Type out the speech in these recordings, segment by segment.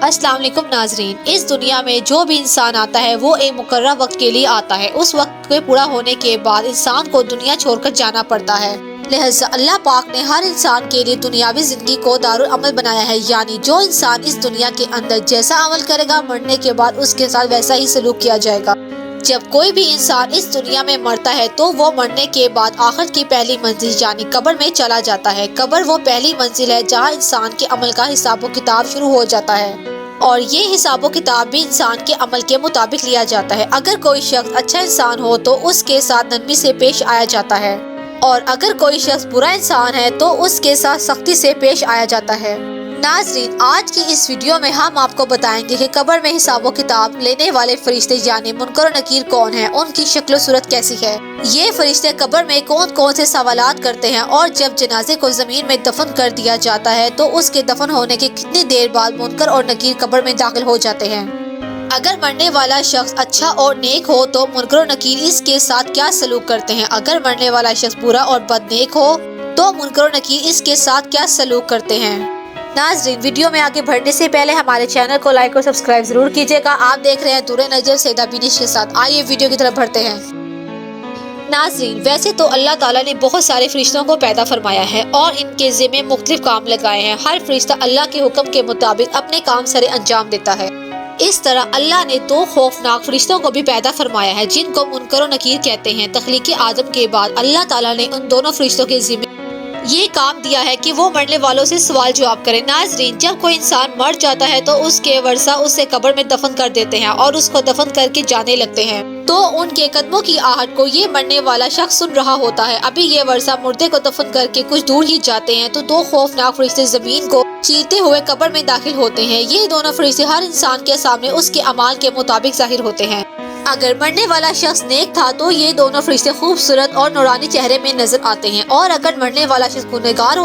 अस्सलाम वालेकुम नाजरीन। इस दुनिया में जो भी इंसान आता है वो एक मुकर्रर वक्त के लिए आता है। उस वक्त के पूरा होने के बाद इंसान को दुनिया छोड़कर जाना पड़ता है। लिहाजा अल्लाह पाक ने हर इंसान के लिए दुनियावी जिंदगी को दारुल अमल बनाया है, यानी जो इंसान इस दुनिया के अंदर जैसा अमल करेगा मरने के बाद उसके साथ वैसा ही सलूक किया जाएगा। जब कोई भी इंसान इस दुनिया में मरता है तो वो मरने के बाद आखिर की पहली मंजिल यानी कब्र में चला जाता है। कब्र वो पहली मंजिल है जहाँ इंसान के अमल का हिसाब किताब शुरू हो जाता है और ये हिसाब किताब भी इंसान के अमल के मुताबिक लिया जाता है। अगर कोई शख्स अच्छा इंसान हो तो उसके साथ नरमी से पेश आया जाता है और अगर कोई शख्स बुरा इंसान है तो उसके साथ सख्ती से पेश आया जाता है। नाज़रीन, आज की इस वीडियो में हम आपको बताएंगे कि कब्र में हिसाब किताब लेने वाले फरिश्ते यानी मुनकर और नकीर कौन हैं, उनकी शक्ल सूरत कैसी है, ये फरिश्ते कब्र में कौन कौन से सवालात करते हैं और जब जनाजे को जमीन में दफन कर दिया जाता है तो उसके दफन होने के कितनी देर बाद मुनकर और नकीर कब्र में दाखिल हो जाते हैं। अगर मरने वाला शख्स अच्छा और नेक हो तो मुनकर और नकीर इसके साथ क्या सलूक करते हैं। अगर मरने वाला शख्स बुरा और बदनेक हो तो मुनकर और नकीर इसके साथ क्या सलूक करते हैं। नाज़रीन, वीडियो में आगे बढ़ने से पहले हमारे चैनल को लाइक और सब्सक्राइब जरूर कीजिएगा। आप देख रहे हैं दूर नजर सईदा बिनिश के साथ। आइए वीडियो की तरफ बढ़ते हैं। नाज़रीन, वैसे तो अल्लाह ताला ने बहुत सारे फरिश्तों को पैदा फरमाया है और इनके ज़िम्मे मुख्तलिफ काम लगाए हैं। हर फरिश्ता अल्लाह के हुक्म के मुताबिक अपने काम सरे अंजाम देता है। इस तरह अल्लाह ने दो खौफनाक फरिश्तों को भी पैदा फरमाया है जिनको मुनकर और नकीर कहते हैं। तख्लीक़ आदम के बाद अल्लाह ताला ने उन दोनों फरिश्तों के ज़िम्मे ये काम दिया है कि वो मरने वालों से सवाल जवाब करें। नाज़रीन, जब कोई इंसान मर जाता है तो उसके वर्सा उसे कब्र में दफन कर देते हैं और उसको दफन करके जाने लगते हैं तो उनके कदमों की आहट को ये मरने वाला शख्स सुन रहा होता है। अभी ये वर्सा मुर्दे को दफन करके कुछ दूर ही जाते हैं तो दो खौफनाक फरिश्ते जमीन को चीरते हुए कब्र में दाखिल होते हैं। ये दोनों फरिश्ते हर इंसान के सामने उसके अमाल के मुताबिक जाहिर होते हैं। अगर मरने वाला शख्स नेक था तो ये दोनों फरिश्ते खूबसूरत और नूरानी चेहरे में नजर आते हैं और अगर मरने वाला शख्स गुनहगार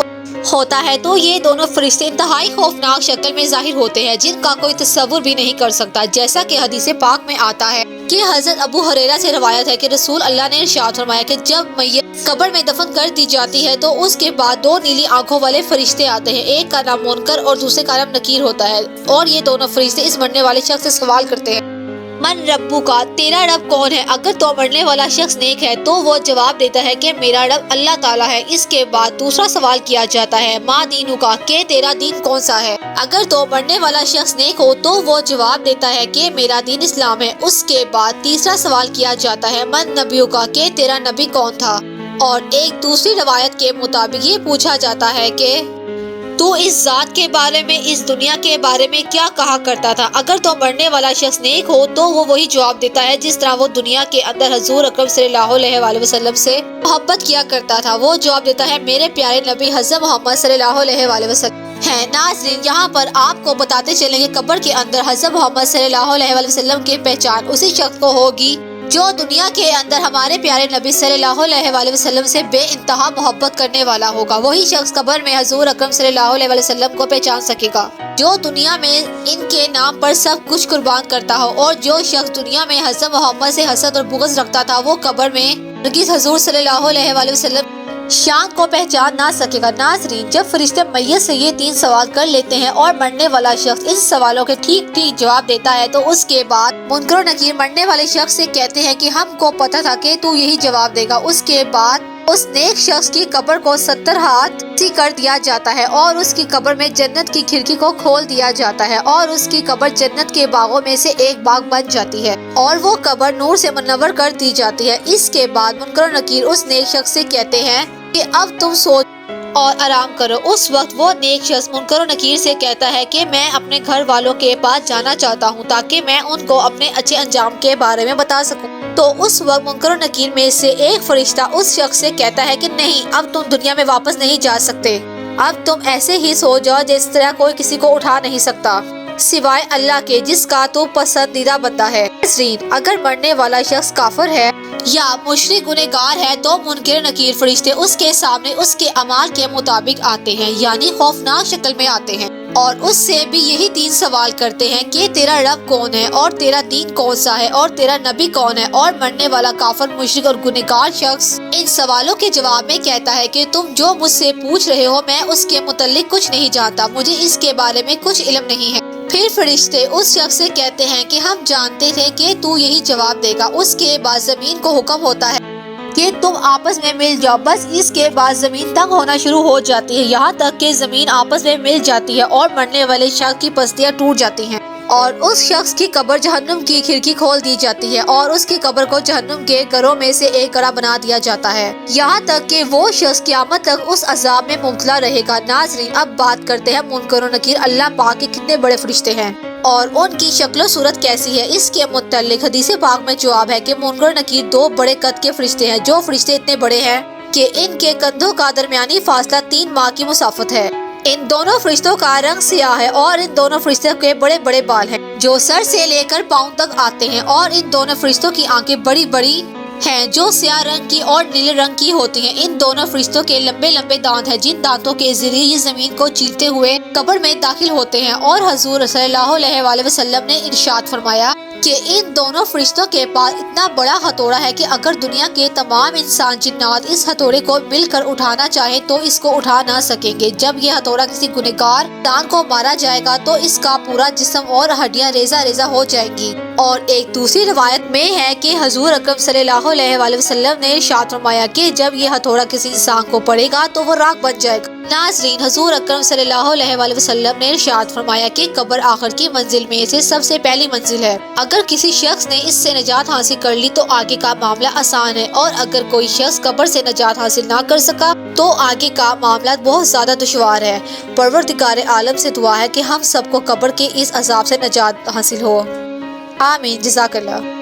होता है तो ये दोनों फरिश्ते इंतहाई खौफनाक शक्ल में जाहिर होते हैं जिनका कोई तस्वुर भी नहीं कर सकता। जैसा कि हदीस पाक में आता है कि हजरत अबू हुरैरा से रवायत है कि रसूल अल्लाह ने इरशाद फरमाया कि जब मैयत कब्र में दफन कर दी जाती है तो उसके बाद दो नीली आंखों वाले फरिश्ते आते हैं। एक का नाम मुनकर और दूसरे का नाम नकीर होता है और ये दोनों फरिश्ते इस मरने वाले शख्स से सवाल करते हैं, मन रब्बू का, तेरा रब कौन है। अगर तो मरने वाला शख्स नेक है तो वो जवाब देता है कि मेरा रब अल्लाह ताला है। इसके बाद दूसरा सवाल किया जाता है, माँ दीनू का, के तेरा दीन कौन सा है। अगर तो मरने वाला शख्स नेक हो तो वो जवाब देता है कि मेरा दीन इस्लाम है। उसके बाद तीसरा सवाल किया जाता है, मन नबियों का, के तेरा नबी कौन था। और एक दूसरी रवायत के मुताबिक ये पूछा जाता है कि तू इस जात के बारे में, इस दुनिया के बारे में क्या कहा करता था। अगर तो मरने वाला शख्स नेक हो तो वो वही जवाब देता है जिस तरह वो दुनिया के अंदर हजूर अकरम सल्लल्लाहु अलैहि वसल्लम से मोहब्बत किया करता था। वो जवाब देता है, मेरे प्यारे नबी हज़रत मोहम्मद सल्लल्लाहु अलैहि वसल्लम है। नाज़रीन, यहाँ पर आपको बताते चलेंगे कब्र के अंदर हज़रत मोहम्मद सल्लल्लाहु अलैहि वसल्लम की पहचान उसी शख्स को होगी जो दुनिया के अंदर हमारे प्यारे नबी सल्लल्लाहु अलैहि वसल्लम से बेइंतहा मोहब्बत करने वाला होगा। वही शख्स कब्र में हजूर अकरम सल्लल्लाहु अलैहि वसल्लम को पहचान सकेगा जो दुनिया में इनके नाम पर सब कुछ कुर्बान करता हो। और जो शख्स दुनिया में हज़रत मोहम्मद से हसद और बुग़्ज़ रखता था वो कब्र में हजूर सल्लल्लाहु अलैहि वसल्लम शान को पहचान ना सकेगा। नाज़रीन, जब फरिश्ते मैयत से ये तीन सवाल कर लेते हैं और मरने वाला शख्स इन सवालों के ठीक ठीक जवाब देता है तो उसके बाद मुनकर और नकीर मरने वाले शख्स से कहते हैं कि हमको पता था कि तू यही जवाब देगा। उसके बाद उस नेक शख्स की कब्र को 70 हाथ सी कर दिया जाता है और उसकी कब्र में जन्नत की खिड़की को खोल दिया जाता है और उसकी कब्र जन्नत के बागों में से एक बाग बन जाती है और वो कब्र नूर से मुनव्वर कर दी जाती है। इसके बाद मुनकर और नकीर उस नेक शख्स से कहते हैं कि अब तुम सो और आराम करो। उस वक्त वो नेक शख्स मुनकर और नकीर से कहता है कि मैं अपने घर वालों के पास जाना चाहता हूँ ताकि मैं उनको अपने अच्छे अंजाम के बारे में बता सकूं। तो उस वक्त मुनकर और नकीर में से एक फरिश्ता उस शख्स से कहता है कि नहीं, अब तुम दुनिया में वापस नहीं जा सकते। अब तुम ऐसे ही सो जाओ जिस तरह कोई किसी को उठा नहीं सकता सिवाय अल्लाह के जिसका तू पसंदीदा बंदा है। अगर मरने वाला शख्स काफिर है या मुशरिक गुनहगार है तो मुनकर नकीर फरिश्ते उसके सामने उसके अमाल के मुताबिक आते हैं यानी खौफनाक शक्ल में आते हैं और उससे भी यही तीन सवाल करते हैं कि तेरा रब कौन है और तेरा दीन कौन सा है और तेरा नबी कौन है। और मरने वाला काफिर, मुशरिक और गुनहगार शख्स इन सवालों के जवाब में कहता है कि तुम जो मुझसे पूछ रहे हो मैं उसके मुतल्लिक कुछ नहीं जानता, मुझे इसके बारे में कुछ इल्म नहीं है। پھر فرشتے اس شخص سے کہتے ہیں کہ ہم جانتے تھے کہ تو یہی جواب دے گا۔ اس کے بعد زمین کو حکم ہوتا ہے کہ تم آپس میں مل جاؤ۔ بس اس کے بعد زمین تنگ ہونا شروع ہو جاتی ہے، یہاں تک کہ زمین آپس میں مل جاتی ہے اور مرنے والے شخص کی پسلیاں ٹوٹ جاتی ہیں اور اس شخص کی قبر جہنم کی کھڑکی کھول دی جاتی ہے اور اس کی قبر کو جہنم کے گڑھوں میں سے ایک گڑھا بنا دیا جاتا ہے، یہاں تک کہ وہ شخص قیامت تک اس عذاب میں مبتلا رہے گا۔ ناظرین، اب بات کرتے ہیں منکر و نکیر اللہ پاک کے کتنے بڑے فرشتے ہیں اور ان کی شکل و صورت کیسی ہے۔ اس کے متعلق حدیث پاک میں جواب ہے کہ منکر و نکیر دو بڑے قد کے فرشتے ہیں، جو فرشتے اتنے بڑے ہیں کہ ان کے کندھوں کا درمیانی فاصلہ 3 ماہ کی مسافت ہے۔ ان دونوں فرشتوں کا رنگ سیاہ ہے اور ان دونوں فرشتوں کے بڑے بڑے بال ہیں جو سر سے لے کر پاؤں تک آتے ہیں، اور ان دونوں فرشتوں کی آنکھیں بڑی بڑی ہیں جو سیاہ رنگ کی اور نیلے رنگ کی ہوتی ہیں۔ ان دونوں فرشتوں کے لمبے لمبے دانت ہیں جن دانتوں کے ذریعے یہ زمین کو چیرتے ہوئے قبر میں داخل ہوتے ہیں، اور حضور صلی اللہ علیہ وآلہ وسلم نے ارشاد فرمایا کہ ان دونوں فرشتوں کے پاس اتنا بڑا ہتھوڑا ہے کہ اگر دنیا کے تمام انسان جنات اس ہتھوڑے کو مل کر اٹھانا چاہے تو اس کو اٹھا نہ سکیں گے۔ جب یہ ہتھوڑا کسی گنہگار انسان کو مارا جائے گا تو اس کا پورا جسم اور ہڈیاں ریزہ ریزہ ہو جائیں گی۔ اور ایک دوسری روایت میں ہے کہ حضور اکرم صلی اللہ علیہ وآلہ وسلم نے ارشاد فرمایا کہ جب یہ ہتھوڑا کسی انسان کو پڑے گا تو وہ راکھ بن جائے گا۔ ناظرین، حضور اکرم صلی اللہ علیہ وآلہ وسلم نے ارشاد فرمایا کہ قبر آخر کی منزل میں سے سب سے پہلی منزل ہے۔ اگر کسی شخص نے اس سے نجات حاصل کر لی تو آگے کا معاملہ آسان ہے، اور اگر کوئی شخص قبر سے نجات حاصل نہ کر سکا تو آگے کا معاملہ بہت زیادہ دشوار ہے۔ پروردگار عالم سے دعا ہے کہ ہم سب کو قبر کے اس عذاب سے نجات حاصل ہو، آمین۔ جزاک اللہ۔